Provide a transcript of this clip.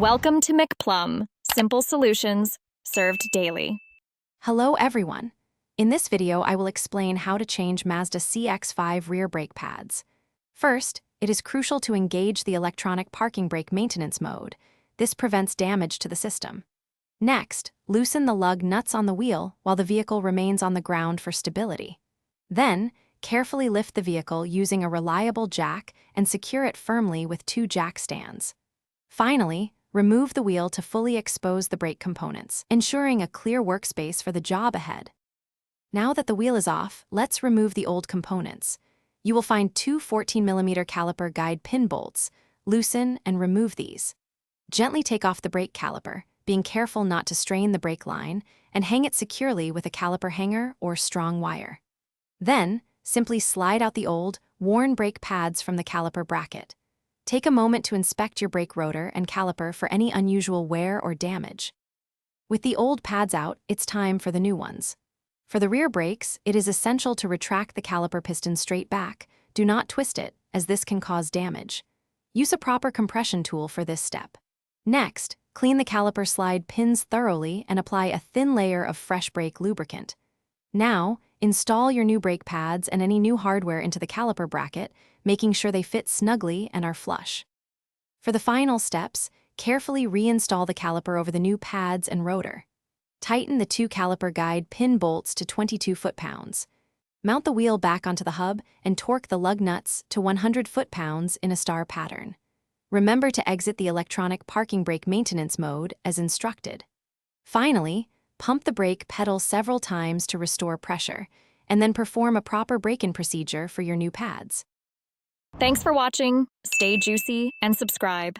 Welcome to McPlum, simple solutions served daily. Hello everyone. In this video, I will explain how to change Mazda CX-5 rear brake pads. First, it is crucial to engage the electronic parking brake maintenance mode. This prevents damage to the system. Next, loosen the lug nuts on the wheel while the vehicle remains on the ground for stability. Then, carefully lift the vehicle using a reliable jack and secure it firmly with 2 jack stands. Finally, remove the wheel to fully expose the brake components, ensuring a clear workspace for the job ahead. Now that the wheel is off, let's remove the old components. You will find 2 14mm caliper guide pin bolts. Loosen and remove these. Gently take off the brake caliper, being careful not to strain the brake line, and hang it securely with a caliper hanger or strong wire. Then, simply slide out the old, worn brake pads from the caliper bracket. Take a moment to inspect your brake rotor and caliper for any unusual wear or damage. With the old pads out, it's time for the new ones. For the rear brakes, it is essential to retract the caliper piston straight back. Do not twist it, as this can cause damage. Use a proper compression tool for this step. Next, clean the caliper slide pins thoroughly and apply a thin layer of fresh brake lubricant. Now, install your new brake pads and any new hardware into the caliper bracket, making sure they fit snugly and are flush. For the final steps, carefully reinstall the caliper over the new pads and rotor. Tighten the 2 caliper guide pin bolts to 22 foot-pounds. Mount the wheel back onto the hub and torque the lug nuts to 100 foot-pounds in a star pattern. Remember to exit the electronic parking brake maintenance mode as instructed. Finally, pump the brake pedal several times to restore pressure, and then perform a proper brake-in procedure for your new pads. Thanks for watching. Stay juicy and subscribe.